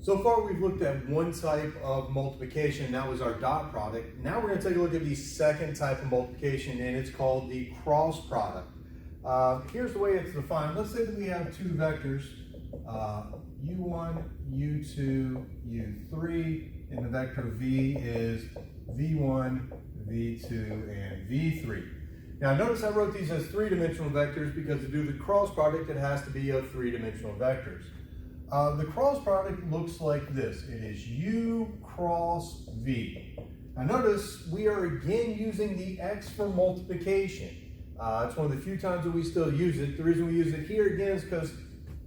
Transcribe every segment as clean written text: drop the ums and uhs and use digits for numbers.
So far we've looked at one type of multiplication, and that was our dot product. Now we're going to take a look at the second type of multiplication, and it's called the cross product. Here's the way it's defined. Let's say that we have two vectors, u1, u2, u3, and the vector v is v1, v2, and v3. Now notice I wrote these as three-dimensional vectors because to do the cross product it has to be of three-dimensional vectors. The cross product looks like this. It is u cross v. Now notice we are again using the x for multiplication. It's one of the few times that we still use it. The reason we use it here again is because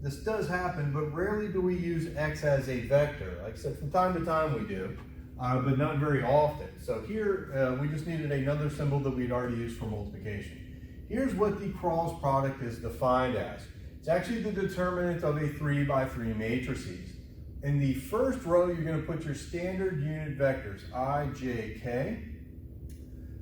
this does happen, but rarely do we use x as a vector. Like I said, from time to time we do, but not very often. So here we just needed another symbol that we'd already used for multiplication. Here's what the cross product is defined as. It's actually the determinant of a 3 by 3 matrices. In the first row, you're going to put your standard unit vectors, I, J, K.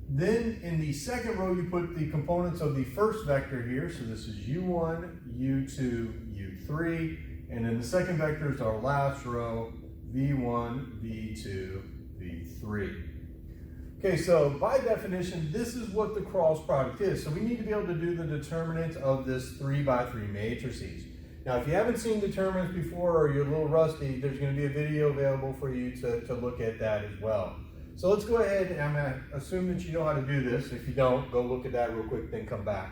Then in the second row, you put the components of the first vector here. So this is U1, U2, U3. And then the second vector is our last row, V1, V2, V3. Okay, so by definition, this is what the cross product is. So we need to be able to do the determinant of this 3 by 3 matrices. Now, if you haven't seen determinants before or you're a little rusty, there's going to be a video available for you to look at that as well. So let's go ahead and I'm going to assume that you know how to do this. If you don't, go look at that real quick, then come back.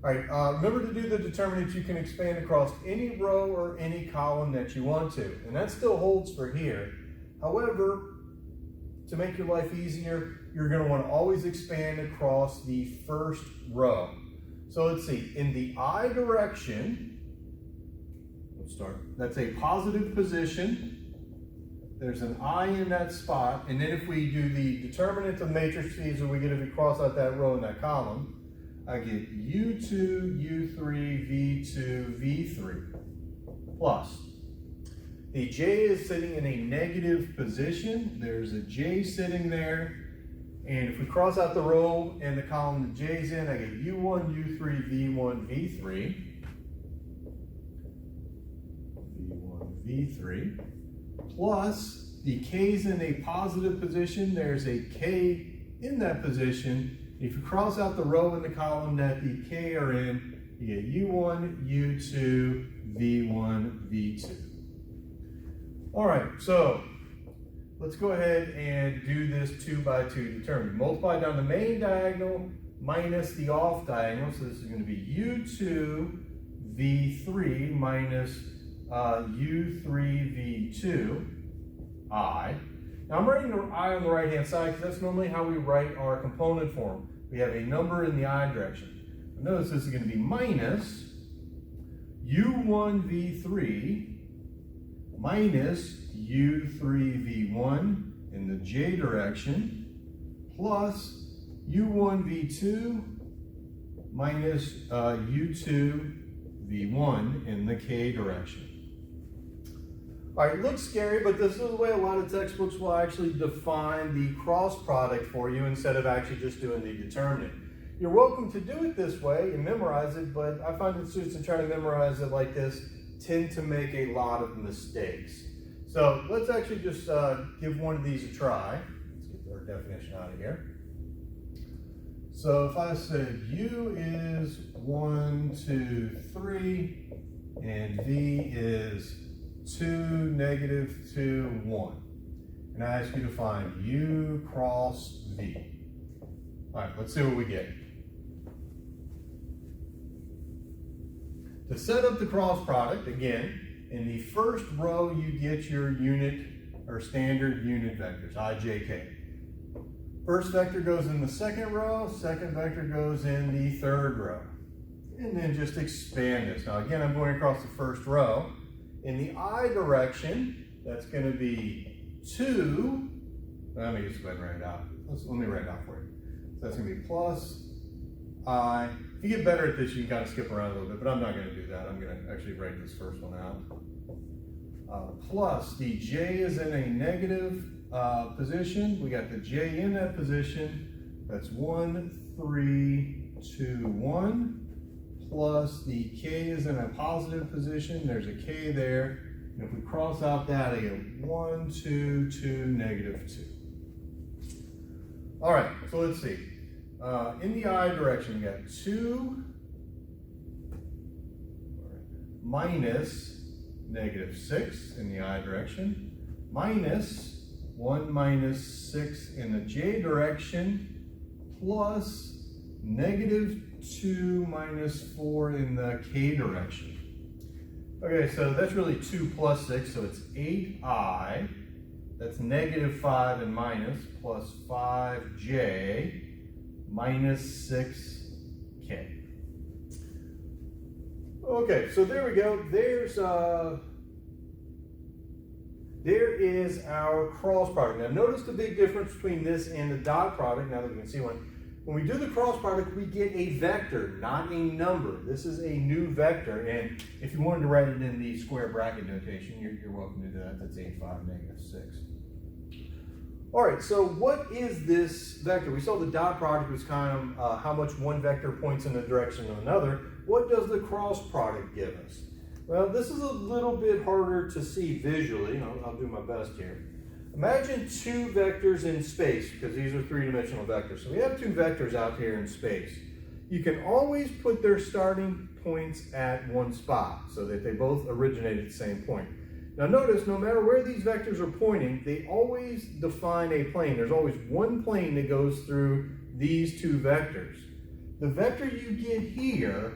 All right, remember to do the determinants. You can expand across any row or any column that you want to, and that still holds for here. However, to make your life easier, you're going to want to always expand across the first row. So let's see, in the I direction, let's start, that's a positive position. There's an I in that spot, and then if we do the determinant of matrices, or we get if we cross out that row in that column, I get U2, U3, V2, V3, plus. The J is sitting in a negative position. There's a J sitting there. And if we cross out the row and the column the J's in, I get U1, U3, V1, V3. V1, V3. Plus, the K's in a positive position. There's a K in that position. If you cross out the row and the column that the K are in, you get U1, U2, V1, V2. All right, so let's go ahead and do this 2 by 2 determinant. Multiply down the main diagonal minus the off diagonal. So this is going to be U2 V3 minus U3 V2 I. Now I'm writing the I on the right hand side because that's normally how we write our component form. We have a number in the I direction. Notice this is going to be minus U1 V3 minus U3 V1 in the J direction plus U1 V2 minus U2 V1 in the K direction. All right, it looks scary, but this is the way a lot of textbooks will actually define the cross product for you instead of actually just doing the determinant. You're welcome to do it this way and memorize it, but I find that students that try to memorize it like this tend to make a lot of mistakes. So let's actually just give one of these a try. Let's get our definition out of here. So if I said U is 1, 2, 3, and V is 2, negative 2, 1. And I ask you to find U cross V. All right, let's see what we get. To set up the cross product, again, in the first row you get your unit or standard unit vectors, I, J, K. First vector goes in the second row, second vector goes in the third row. And then just expand this. Now again, I'm going across the first row. In the I direction, that's going to be 2. Let me just go ahead and write it out. Let me write it out for you. So that's going to be plus I. If you get better at this, you can kind of skip around a little bit, but I'm not going to do that. I'm going to actually write this first one out. Plus, the J is in a negative position. We got the J in that position. That's 1, 3, 2, 1. Plus, the K is in a positive position. There's a K there. And if we cross out that, I get 1, 2, 2, negative 2. All right, so let's see. In the I direction, we got 2 minus negative 6 in the I direction, minus 1 minus 6 in the J direction, plus negative 2 minus 4 in the K direction. Okay, so that's really 2 plus 6, so it's 8I. That's negative 5 and minus, plus 5J minus 6K. Okay, so there we go. There is our cross product. Now notice the big difference between this and the dot product, now that we can see one. When we do the cross product, we get a vector, not a number. This is a new vector, and if you wanted to write it in the square bracket notation, you're welcome to do that. That's 8, 5, negative 6. All right, so what is this vector? We saw the dot product was kind of how much one vector points in the direction of another. What does the cross product give us? Well, this is a little bit harder to see visually. I'll do my best here. Imagine two vectors in space, because these are three-dimensional vectors. So we have two vectors out here in space. You can always put their starting points at one spot so that they both originate at the same point. Now notice, no matter where these vectors are pointing, they always define a plane. There's always one plane that goes through these two vectors. The vector you get here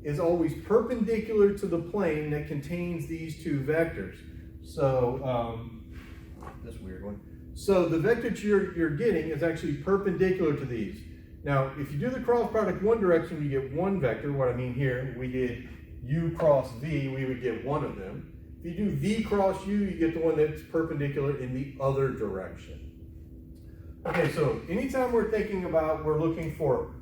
is always perpendicular to the plane that contains these two vectors. So, this weird one. So the vector you're getting is actually perpendicular to these. Now, if you do the cross product one direction, you get one vector. What I mean here, we did u cross v, we would get one of them. If you do v cross u, you get the one that's perpendicular in the other direction. Okay, so anytime we're looking for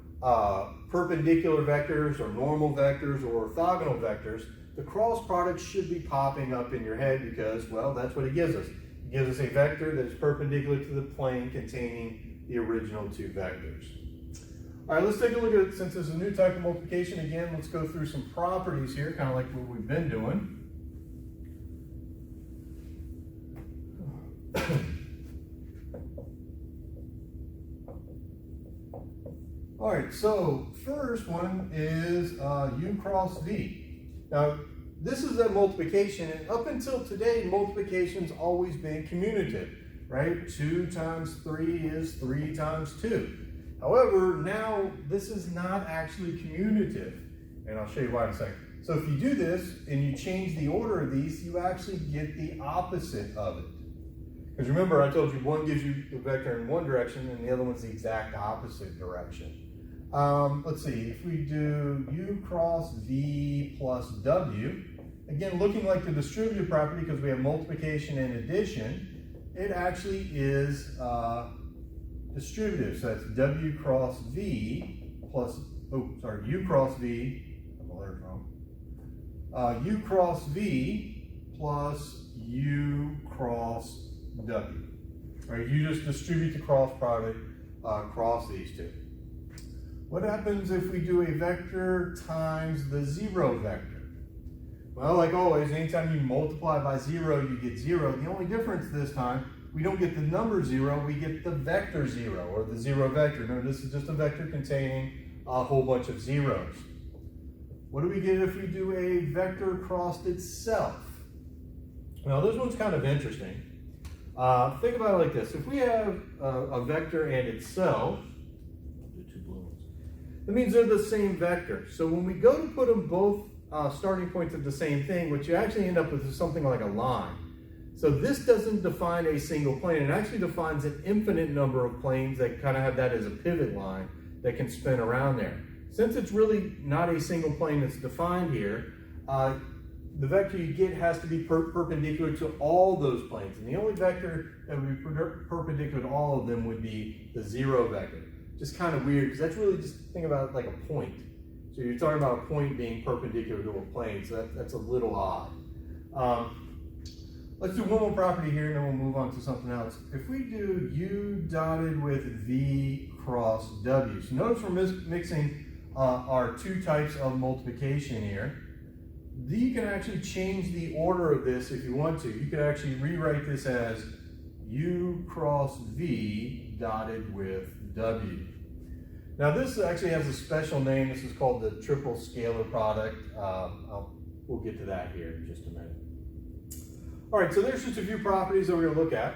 perpendicular vectors or normal vectors or orthogonal vectors, the cross product should be popping up in your head because, well, that's what it gives us. It gives us a vector that is perpendicular to the plane containing the original two vectors. All right, let's take a look at it. Since it's a new type of multiplication, again, let's go through some properties here, kind of like what we've been doing. All right, so first one is u cross v. Now, this is a multiplication, and up until today, multiplication's always been commutative, right? 2 times 3 is 3 times 2. However, now this is not actually commutative, and I'll show you why in a second. So if you do this and you change the order of these, you actually get the opposite of it. Because remember, I told you one gives you the vector in one direction and the other one's the exact opposite direction. Let's see, if we do u cross v plus w, again, looking like the distributive property because we have multiplication and addition, it actually is distributive. So that's w cross v plus, u cross v, u cross v plus u cross w. Right, you just distribute the cross product across these two. What happens if we do a vector times the zero vector? Well, like always, anytime you multiply by 0, you get 0. The only difference this time, we don't get the number 0, we get the vector 0, or the zero vector. Remember, this is just a vector containing a whole bunch of zeros. What do we get if we do a vector across itself? Now, this one's kind of interesting. Think about it like this. If we have a vector and itself, that means they're the same vector. So when we go to put them both starting points at the same thing, what you actually end up with is something like a line. So this doesn't define a single plane. It actually defines an infinite number of planes that kind of have that as a pivot line that can spin around there. Since it's really not a single plane that's defined here, the vector you get has to be perpendicular to all those planes. And the only vector that would be perpendicular to all of them would be the zero vector. Just kind of weird, because that's really just, think about it like a point. So you're talking about a point being perpendicular to a plane, so that's a little odd. Let's do one more property here, and then we'll move on to something else. If we do u dotted with v cross w, so notice we're mixing our two types of multiplication here. you can actually change the order of this if you want to. You could actually rewrite this as U cross V dotted with W. Now this actually has a special name. This is called the triple scalar product. We'll get to that here in just a minute. All right, so there's just a few properties that we're going to look at.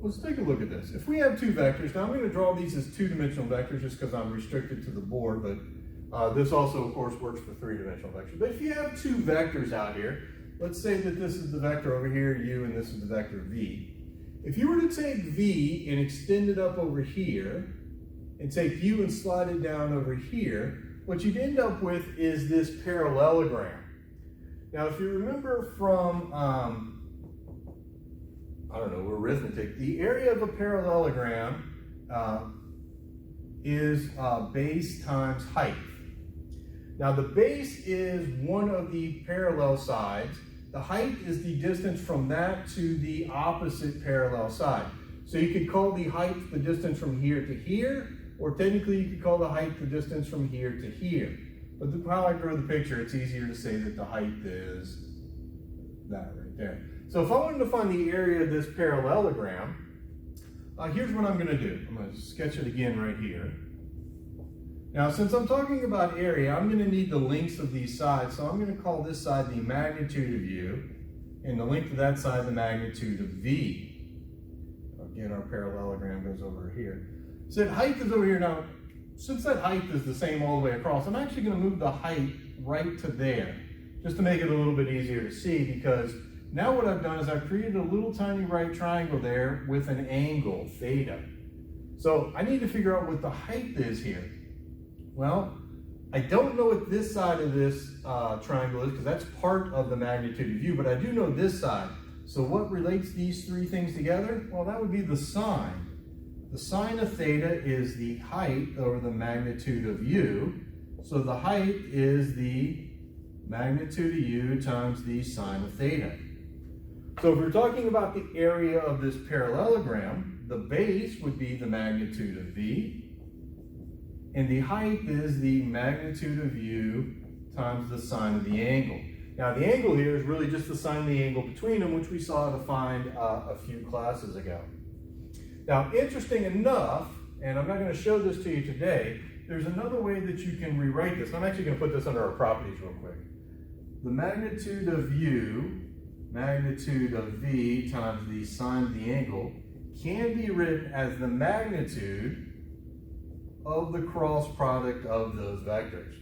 Let's take a look at this. If we have two vectors, now I'm going to draw these as two-dimensional vectors just because I'm restricted to the board, but this also, of course, works for three-dimensional vectors. But if you have two vectors out here, let's say that this is the vector over here, U, and this is the vector V. If you were to take V and extend it up over here, and take U and slide it down over here, what you'd end up with is this parallelogram. Now, if you remember from, I don't know, arithmetic, the area of a parallelogram is base times height. Now, the base is one of the parallel sides. The height is the distance from that to the opposite parallel side. So you could call the height the distance from here to here, or technically you could call the height the distance from here to here. But how I drew the picture, it's easier to say that the height is that right there. So if I wanted to find the area of this parallelogram, here's what I'm going to do. I'm going to sketch it again right here. Now, since I'm talking about area, I'm going to need the lengths of these sides. So I'm going to call this side the magnitude of U, and the length of that side the magnitude of V. Again, our parallelogram goes over here. So that height is over here. Now, since that height is the same all the way across, I'm actually going to move the height right to there, just to make it a little bit easier to see, because now what I've done is I've created a little tiny right triangle there with an angle, theta. So I need to figure out what the height is here. Well, I don't know what this side of this triangle is, because that's part of the magnitude of U, but I do know this side. So what relates these three things together? Well, that would be the sine. The sine of theta is the height over the magnitude of U. So the height is the magnitude of U times the sine of theta. So if we're talking about the area of this parallelogram, the base would be the magnitude of V, and the height is the magnitude of U times the sine of the angle. Now the angle here is really just the sine of the angle between them, which we saw defined a few classes ago. Now, interesting enough, and I'm not going to show this to you today, there's another way that you can rewrite this. I'm actually going to put this under our properties real quick. The magnitude of U, magnitude of V times the sine of the angle can be written as the magnitude of the cross product of those vectors.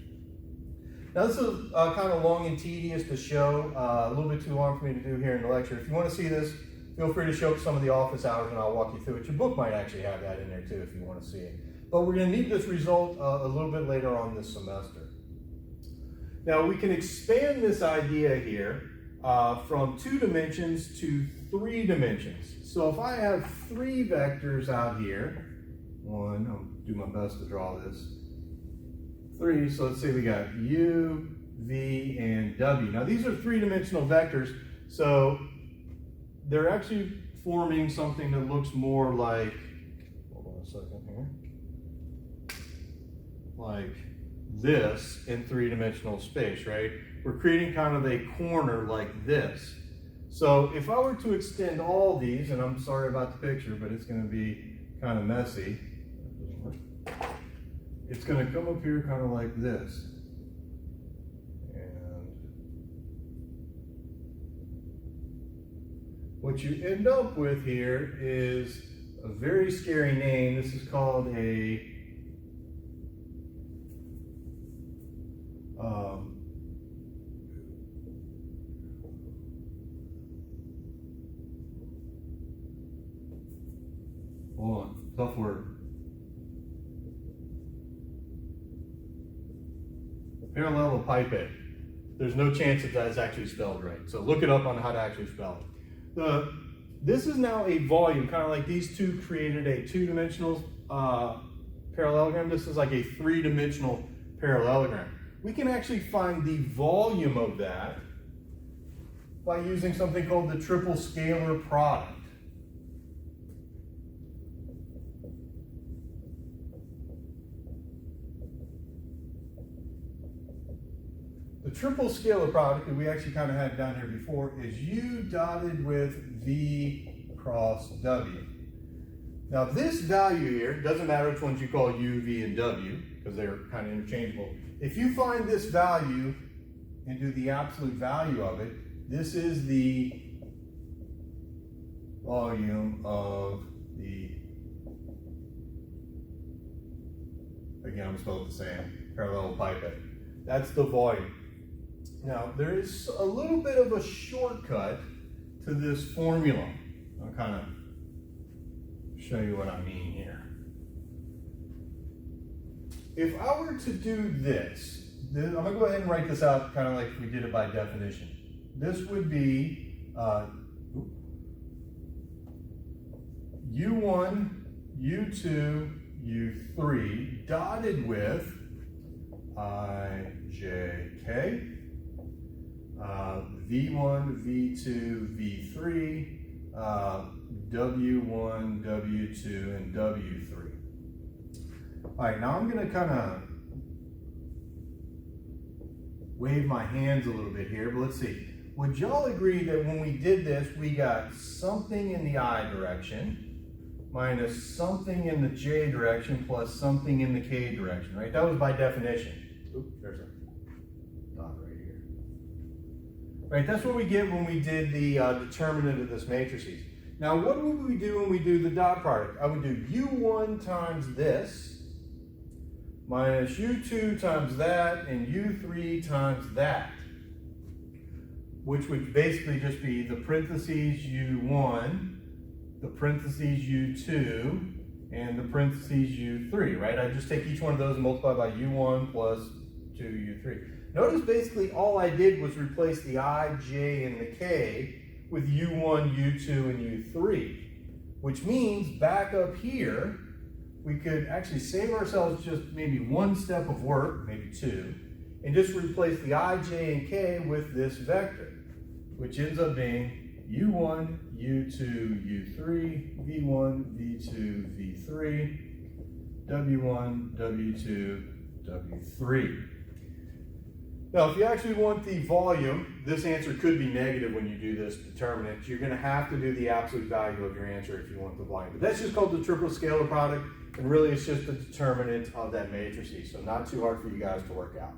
Now, this is kind of long and tedious to show, a little bit too long for me to do here in the lecture. If you want to see this, feel free to show up some of the office hours and I'll walk you through it. Your book might actually have that in there too if you want to see it. But we're going to need this result a little bit later on this semester. Now we can expand this idea here from 2 dimensions to 3 dimensions. So if I have 3 vectors out here, one, I'll do my best to draw this, 3, so let's say we got U, V, and W. Now these are 3-dimensional vectors, so they're actually forming something that looks more like, hold on a second here, like this in 3-dimensional space, right? We're creating kind of a corner like this. So if I were to extend all these, and I'm sorry about the picture, but it's going to be kind of messy. It's going to come up here kind of like this. What you end up with here is a very scary name. This is called a hold on, tough word. Parallelepiped. There's no chance that that's actually spelled right. So look it up on how to actually spell it. This is now a volume, kind of like these two created a 2-dimensional parallelogram. This is like a 3-dimensional parallelogram. We can actually find the volume of that by using something called the triple scalar product. The triple scalar product that we actually kind of had down here before is U dotted with V cross W. Now this value here, doesn't matter which ones you call U, V, and W, because they're kind of interchangeable. If you find this value and do the absolute value of it, this is the volume of the, again, I'm spelled the same, parallel pipette. That's the volume. Now, there is a little bit of a shortcut to this formula. I'll kind of show you what I mean here. If I were to do this, I'm going to go ahead and write this out kind of like we did it by definition. This would be U1, U2, U3 dotted with IJK, V1, V2, V3, W1, W2, and W3. All right, now I'm going to kind of wave my hands a little bit here, but let's see. Would y'all agree that when we did this, we got something in the I direction minus something in the J direction plus something in the K direction, right? That was by definition. Oops, there's a dot right here. Right, that's what we get when we did the determinant of this matrices. Now, what would we do when we do the dot product? I would do U1 times this minus U2 times that and U3 times that, which would basically just be the parentheses U1, the parentheses U2, and the parentheses U3, right? I just take each one of those and multiply by U1 plus 2U3. Notice basically all I did was replace the I, J, and the K with U1, U2, and U3, which means back up here, we could actually save ourselves just maybe one step of work, maybe two, and just replace the I, J, and K with this vector, which ends up being U1, U2, U3, V1, V2, V3, W1, W2, W3. Now, if you actually want the volume, this answer could be negative when you do this determinant. You're going to have to do the absolute value of your answer if you want the volume. But that's just called the triple scalar product, and really it's just the determinant of that matrices, so not too hard for you guys to work out.